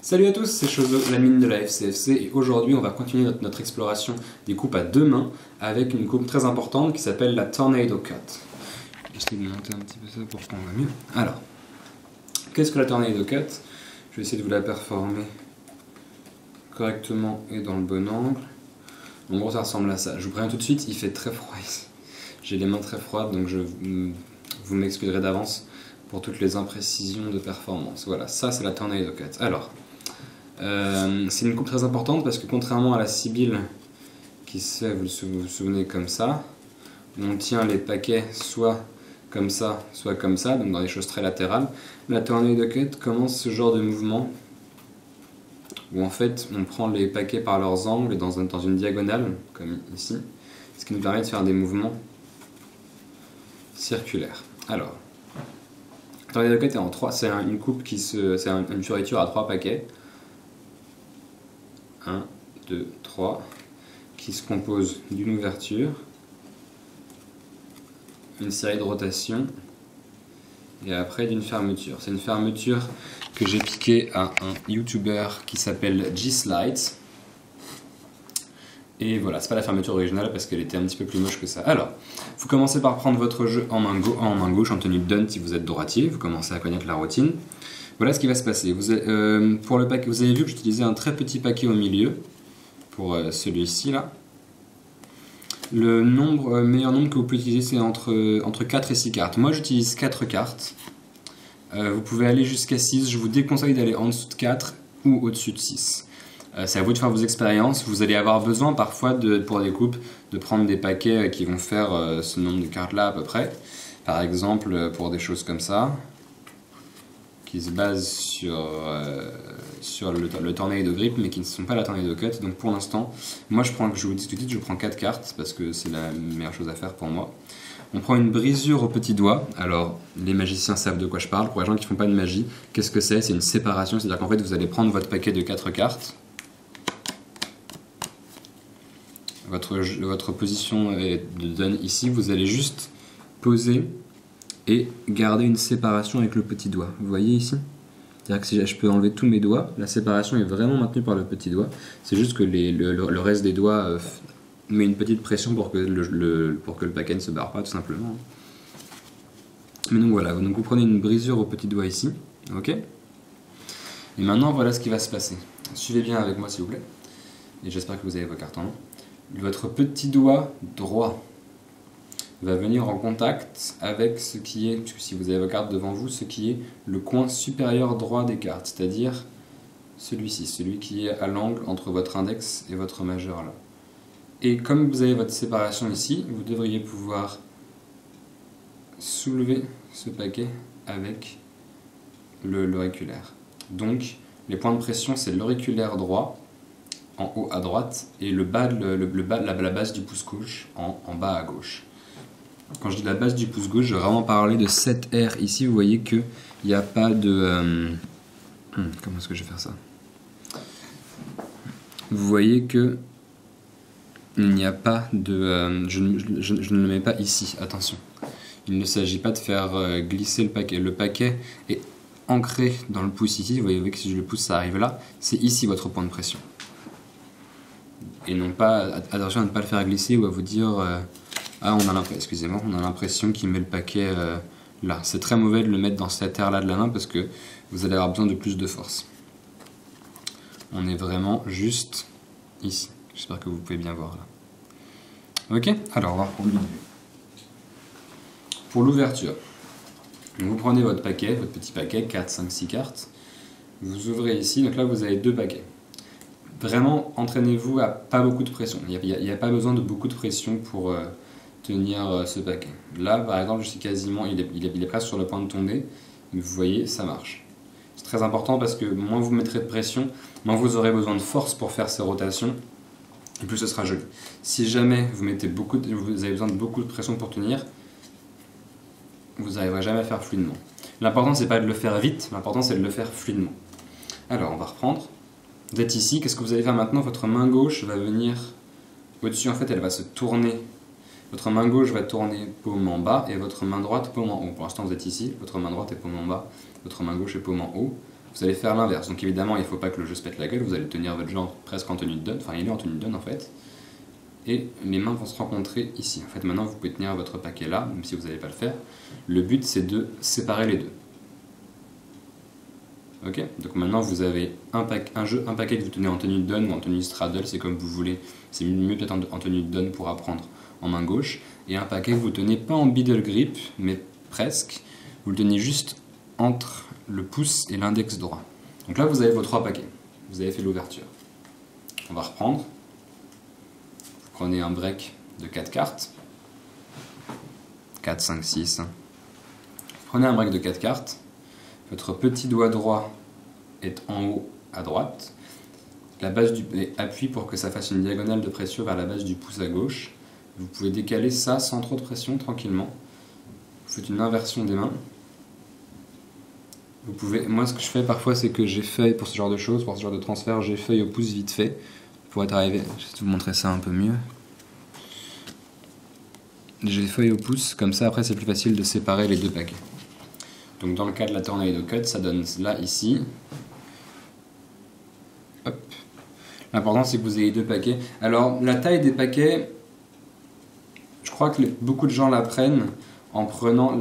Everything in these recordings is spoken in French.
Salut à tous, c'est Chozo, l'admin de la FCFC, et aujourd'hui on va continuer notre exploration des coupes à deux mains avec une coupe très importante qui s'appelle la Tornado Cut. J'essaie de monter un petit peu ça pour qu'on voit mieux. Alors, qu'est-ce que la Tornado Cut? Je vais essayer de vous la performer correctement et dans le bon angle. En gros ça ressemble à ça. Je vous préviens tout de suite, il fait très froid ici. J'ai les mains très froides, donc vous m'excuserez d'avance pour toutes les imprécisions de performance. Voilà, ça c'est la Tornado Cut. Alors, c'est une coupe très importante parce que contrairement à la Sibylle qui se fait, vous vous souvenez, comme ça, on tient les paquets soit comme ça, soit comme ça, donc dans des choses très latérales, la Tornado Cut commence ce genre de mouvement où en fait on prend les paquets par leurs angles dans une diagonale, comme ici, ce qui nous permet de faire des mouvements circulaires. Alors, la Tornado Cut est en 3, c'est une coupe c'est une fioriture à 3 paquets. 1, 2, 3, qui se compose d'une ouverture, une série de rotations et après d'une fermeture. C'est une fermeture que j'ai piquée à un YouTuber qui s'appelle G-Slides. Et voilà, c'est pas la fermeture originale parce qu'elle était un petit peu plus moche que ça. Alors, vous commencez par prendre votre jeu en main gauche, en tenue de Dunt si vous êtes droitier. Vous commencez à connaître la routine. Voilà ce qui va se passer. Pour le paquet, vous avez vu que j'utilisais un très petit paquet au milieu pour celui-ci là. Le meilleur nombre que vous pouvez utiliser, c'est entre 4 et 6 cartes. Moi j'utilise 4 cartes. Vous pouvez aller jusqu'à 6. Je vous déconseille d'aller en dessous de 4 ou au-dessus de 6. C'est à vous de faire vos expériences. Vous allez avoir besoin parfois, pour des coupes, de prendre des paquets qui vont faire ce nombre de cartes là à peu près. Par exemple, pour des choses comme ça, qui se basent sur le Tornado Grip, mais qui ne sont pas la Tornado Cut. Donc pour l'instant, moi je vous dis tout de suite, je prends 4 cartes, parce que c'est la meilleure chose à faire pour moi. On prend une brisure au petit doigt. Alors, les magiciens savent de quoi je parle. Pour les gens qui ne font pas de magie, qu'est-ce que c'est? C'est une séparation, c'est-à-dire qu'en fait, vous allez prendre votre paquet de 4 cartes. Votre position de donne ici, vous allez juste poser et garder une séparation avec le petit doigt. Vous voyez ici? C'est-à-dire que si je peux enlever tous mes doigts, la séparation est vraiment maintenue par le petit doigt. C'est juste que le reste des doigts met une petite pression pour que le paquet ne se barre pas, tout simplement. Mais donc voilà, donc vous prenez une brisure au petit doigt ici, ok? Et maintenant voilà ce qui va se passer. Suivez bien avec moi s'il vous plaît, et j'espère que vous avez vos cartes en main. Votre petit doigt droit va venir en contact avec ce qui est, puisque si vous avez vos cartes devant vous, ce qui est le coin supérieur droit des cartes, c'est-à-dire celui-ci, celui qui est à l'angle entre votre index et votre majeur là. Et comme vous avez votre séparation ici, vous devriez pouvoir soulever ce paquet avec l'auriculaire. Donc les points de pression, c'est l'auriculaire droit en haut à droite et la base du pouce gauche en bas à gauche. Quand je dis la base du pouce gauche, je vais vraiment parler de cette aire ici. Vous voyez qu'il n'y a pas de... comment est-ce que je vais faire ça? Vous voyez que il n'y a pas de... je ne le mets pas ici, attention. Il ne s'agit pas de faire glisser le paquet. Le paquet est ancré dans le pouce ici. Vous voyez que si je le pousse, ça arrive là. C'est ici votre point de pression. Et non pas... attention à ne pas le faire glisser ou à vous dire... ah, on a l'impression qu'il met le paquet là. C'est très mauvais de le mettre dans cette aire là de la main parce que vous allez avoir besoin de plus de force. On est vraiment juste ici. J'espère que vous pouvez bien voir là. Ok, alors on va reprendre le début. Pour l'ouverture, vous prenez votre paquet, votre petit paquet, 4, 5, 6 cartes. Vous ouvrez ici, donc là vous avez 2 paquets. Vraiment, entraînez-vous à pas beaucoup de pression. Il n'y a pas besoin de beaucoup de pression pour... tenir ce paquet. Là par exemple je suis quasiment, il est presque sur le point de tomber, mais vous voyez ça marche. C'est très important parce que moins vous mettrez de pression, moins vous aurez besoin de force pour faire ces rotations et plus ce sera joli. Si jamais vous avez besoin de beaucoup de pression pour tenir, vous n'arriverez jamais à faire fluidement. L'important c'est pas de le faire vite, l'important c'est de le faire fluidement. Alors on va reprendre. Vous êtes ici, qu'est-ce que vous allez faire maintenant? Votre main gauche va venir au-dessus, en fait elle va se tourner. Votre main gauche va tourner paume en bas et votre main droite paume en haut. Pour l'instant vous êtes ici, votre main droite est paume en bas, votre main gauche est paume en haut. vous allez faire l'inverse. Donc évidemment, il ne faut pas que le jeu se pète la gueule, vous allez tenir votre jeu presque en tenue de donne, enfin il est en tenue de donne en fait. Et les mains vont se rencontrer ici. En fait, maintenant, vous pouvez tenir votre paquet là, même si vous n'allez pas le faire. Le but, c'est de séparer les deux. Ok, donc maintenant vous avez un paquet que vous tenez en tenue de donne ou en tenue straddle, c'est comme vous voulez. C'est mieux peut-être en tenue de donne pour apprendre en main gauche. Et un paquet que vous tenez pas en middle grip, mais presque. Vous le tenez juste entre le pouce et l'index droit. Donc là vous avez vos 3 paquets. Vous avez fait l'ouverture. On va reprendre. Vous prenez un break de 4 cartes. 4, 5, 6. Vous prenez un break de 4 cartes. Votre petit doigt droit est en haut à droite. La base du appuie pour que ça fasse une diagonale de pression vers la base du pouce à gauche. Vous pouvez décaler ça sans trop de pression, tranquillement. Vous faites une inversion des mains. Vous pouvez, moi ce que je fais parfois c'est que j'ai feuille pour ce genre de choses, pour ce genre de transfert, j'ai feuille au pouce vite fait. Pour être arrivé, je vais vous montrer ça un peu mieux. J'ai feuille au pouce, comme ça après c'est plus facile de séparer les deux paquets. Donc dans le cas de la tornado cut, ça donne là, ici. Hop. L'important c'est que vous ayez 2 paquets. Alors la taille des paquets, je crois que beaucoup de gens la prennent en prenant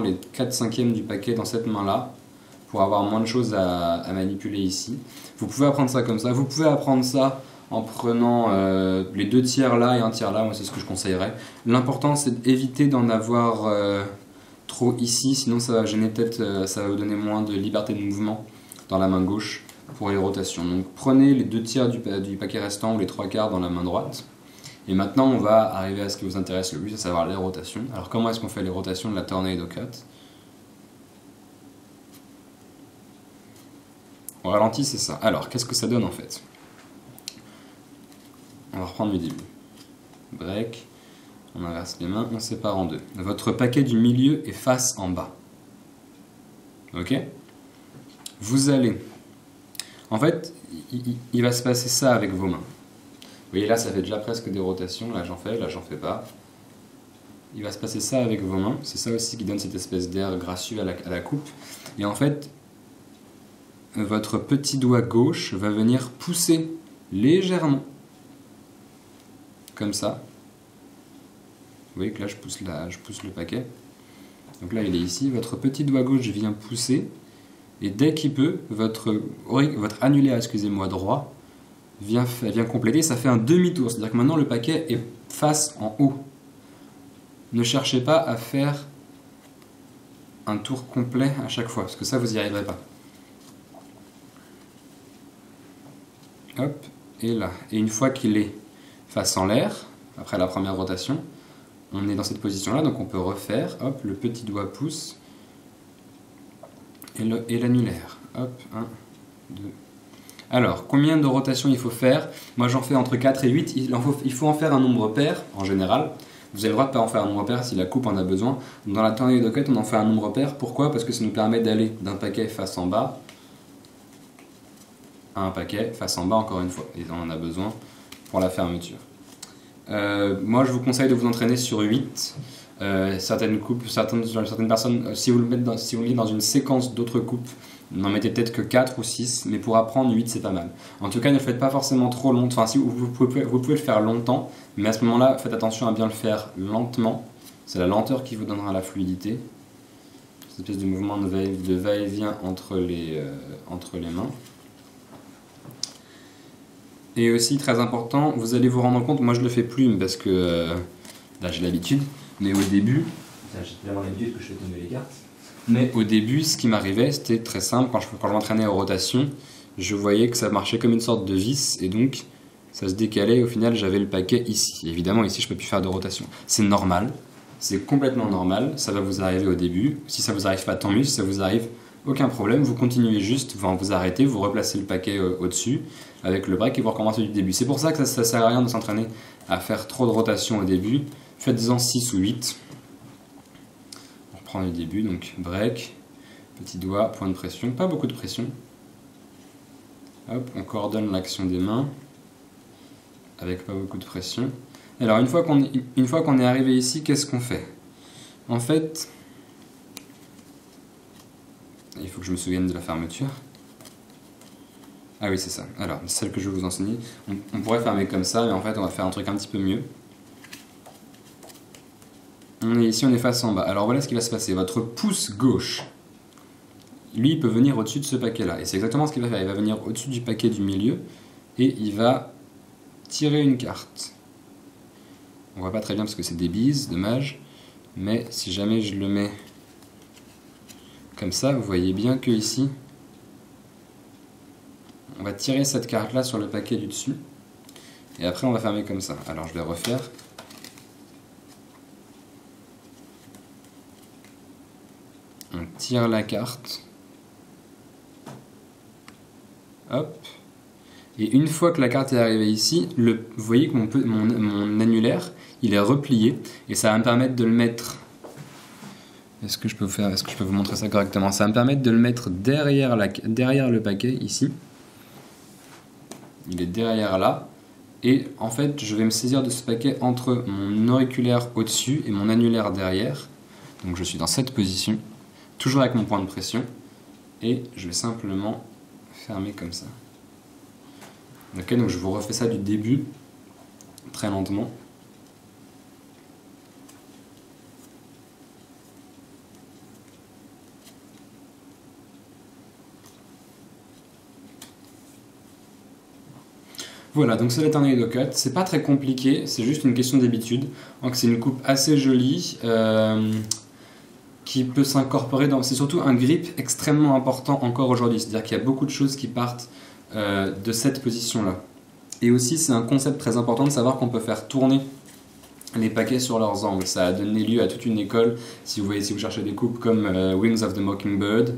les 4/5 du paquet dans cette main-là, pour avoir moins de choses à manipuler ici. Vous pouvez apprendre ça comme ça. Vous pouvez apprendre ça en prenant les 2 tiers là et 1 tiers là. Moi c'est ce que je conseillerais. L'important c'est d'éviter d'en avoir... trop ici, sinon ça va gêner peut-être, ça va vous donner moins de liberté de mouvement dans la main gauche pour les rotations. Donc prenez les 2 tiers du paquet restant ou les 3/4 dans la main droite. Et maintenant on va arriver à ce qui vous intéresse le plus, à savoir les rotations. Alors comment est-ce qu'on fait les rotations de la tornado cut? Au ralenti c'est ça. Alors qu'est-ce que ça donne en fait? On va reprendre du début. Break. On inverse les mains, on sépare en 2. Votre paquet du milieu est face en bas. Ok? Vous allez... En fait, il va se passer ça avec vos mains. Vous voyez là, ça fait déjà presque des rotations. Là, j'en fais pas. Il va se passer ça avec vos mains. C'est ça aussi qui donne cette espèce d'air gracieux à la coupe. Et en fait, votre petit doigt gauche va venir pousser légèrement. Comme ça. Vous voyez que là je pousse le paquet. Donc là il est ici, votre petit doigt gauche vient pousser, et dès qu'il peut, votre annulaire, excusez-moi, droit, vient compléter, ça fait un demi-tour, c'est-à-dire que maintenant le paquet est face en haut. Ne cherchez pas à faire un tour complet à chaque fois, parce que ça vous n'y arriverez pas. Hop, et là. Et une fois qu'il est face en l'air, après la première rotation, on est dans cette position-là, donc on peut refaire, hop, le petit doigt pousse, et l'annulaire. Hop, 1, 2. Alors, combien de rotations il faut faire? Moi j'en fais entre 4 et 8, il faut en faire un nombre pair, en général. Vous avez le droit de ne pas en faire un nombre pair si la coupe en a besoin. Dans la tornado cut, on en fait un nombre pair, pourquoi? Parce que ça nous permet d'aller d'un paquet face en bas à un paquet face en bas encore une fois, et on en a besoin pour la fermeture. Moi je vous conseille de vous entraîner sur 8. Certaines personnes, si vous le mettez dans une séquence d'autres coupes, n'en mettez peut-être que 4 ou 6, mais pour apprendre 8 c'est pas mal. En tout cas ne le faites pas forcément trop longtemps, enfin si vous pouvez le faire longtemps, mais à ce moment là faites attention à bien le faire lentement, c'est la lenteur qui vous donnera la fluidité, cette espèce de mouvement de va-et-vient entre les mains. Et aussi, très important, vous allez vous rendre compte, moi je le fais plus parce que là j'ai l'habitude, mais au début, j'ai tellement l'habitude que je fais tomber les cartes. Mais au début, ce qui m'arrivait, c'était très simple, quand je m'entraînais aux rotations, je voyais que ça marchait comme une sorte de vis, et donc ça se décalait, et au final j'avais le paquet ici. Évidemment, ici je ne peux plus faire de rotation. C'est normal, c'est complètement normal, ça va vous arriver au début. Si ça vous arrive pas, tant mieux, si ça vous arrive, aucun problème, vous continuez juste, vous arrêtez, vous replacez le paquet au-dessus avec le break et vous recommencez du début. C'est pour ça que ça sert à rien de s'entraîner à faire trop de rotation au début. Faites-en 6 ou 8. On reprend du début, donc break, petit doigt, point de pression, pas beaucoup de pression. Hop, on coordonne l'action des mains avec pas beaucoup de pression. Alors une fois qu'on est arrivé ici, qu'est-ce qu'on fait? En fait, Il faut que je me souvienne de la fermeture. Ah oui, c'est ça. Alors, celle que je vais vous enseigner, on pourrait fermer comme ça, mais en fait, on va faire un truc un petit peu mieux. On est ici, on est face en bas. Alors voilà ce qui va se passer. Votre pouce gauche, lui, il peut venir au-dessus de ce paquet-là. Et c'est exactement ce qu'il va faire. Il va venir au-dessus du paquet du milieu et il va tirer une carte. On voit pas très bien parce que c'est des bises, dommage. Mais si jamais je le mets comme ça, vous voyez bien que ici, on va tirer cette carte-là sur le paquet du dessus. Et après, on va fermer comme ça. Alors, je vais refaire. On tire la carte. Hop. Et une fois que la carte est arrivée ici, vous voyez que mon annulaire, il est replié. Et ça va me permettre de le mettre... Est-ce que je peux vous montrer ça correctement? Ça va me permettre de le mettre derrière le paquet, ici. Il est derrière là. Et en fait, je vais me saisir de ce paquet entre mon auriculaire au-dessus et mon annulaire derrière. Donc je suis dans cette position, toujours avec mon point de pression. Et je vais simplement fermer comme ça. Ok, donc je vous refais ça du début, très lentement. Voilà, donc c'est la tornado cut, c'est pas très compliqué, c'est juste une question d'habitude. Donc c'est une coupe assez jolie qui peut s'incorporer dans... C'est surtout un grip extrêmement important encore aujourd'hui, c'est-à-dire qu'il y a beaucoup de choses qui partent de cette position-là. Et aussi c'est un concept très important de savoir qu'on peut faire tourner les paquets sur leurs angles. Ça a donné lieu à toute une école, si vous cherchez des coupes comme Wings of the Mockingbird,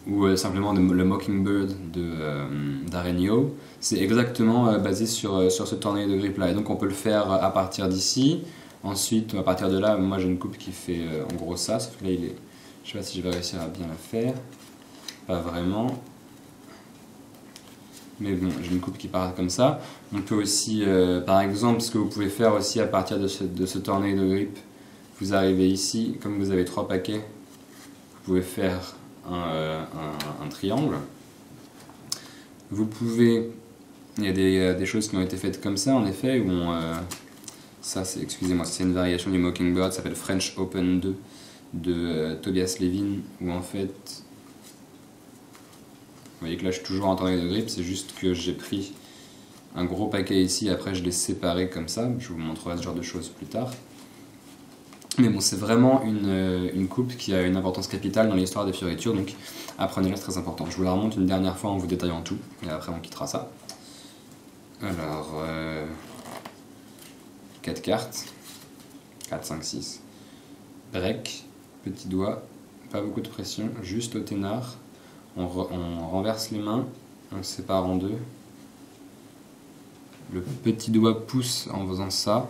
ou simplement le Mockingbird d'Arenio, c'est exactement basé sur ce tornado de grip là. Et donc on peut le faire à partir d'ici. Ensuite, à partir de là, moi j'ai une coupe qui fait en gros ça, sauf que là il est... Je sais pas si je vais réussir à bien la faire. Pas vraiment. Mais bon, j'ai une coupe qui part comme ça. On peut aussi, par exemple, ce que vous pouvez faire aussi à partir de ce tornado de grip, vous arrivez ici, comme vous avez 3 paquets, vous pouvez faire un triangle. Vous pouvez... Il y a des choses qui ont été faites comme ça, en effet, où ça, c'est, excusez-moi, c'est une variation du Mockingbird, ça s'appelle French Open 2 de Tobias Levin, où en fait... Vous voyez que là, je suis toujours en tornado de grip, c'est juste que j'ai pris un gros paquet ici, après je l'ai séparé comme ça, je vous montrerai ce genre de choses plus tard. Mais bon, c'est vraiment une coupe qui a une importance capitale dans l'histoire des fioritures, donc apprenez-la, c'est très important. Je vous la remonte une dernière fois en vous détaillant tout, et après on quittera ça. Alors, 4 cartes, 4, 5, 6, break, petit doigt, pas beaucoup de pression, juste au ténard, on renverse les mains, on se sépare en deux, le petit doigt pousse en faisant ça,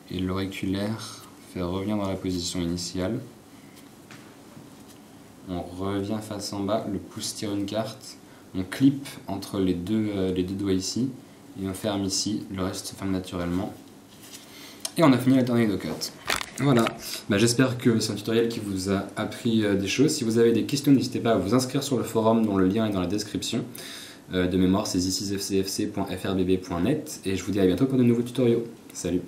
et l'auriculaire fait revenir dans la position initiale. On revient face en bas, le pouce tire une carte, on clip entre les deux doigts ici, et on ferme ici, le reste se ferme naturellement. Et on a fini la tornado cut. Voilà, j'espère que c'est un tutoriel qui vous a appris des choses. Si vous avez des questions, n'hésitez pas à vous inscrire sur le forum dont le lien est dans la description. De mémoire, c'est this6fcfc.frbb.net et je vous dis à bientôt pour de nouveaux tutoriaux. Salut!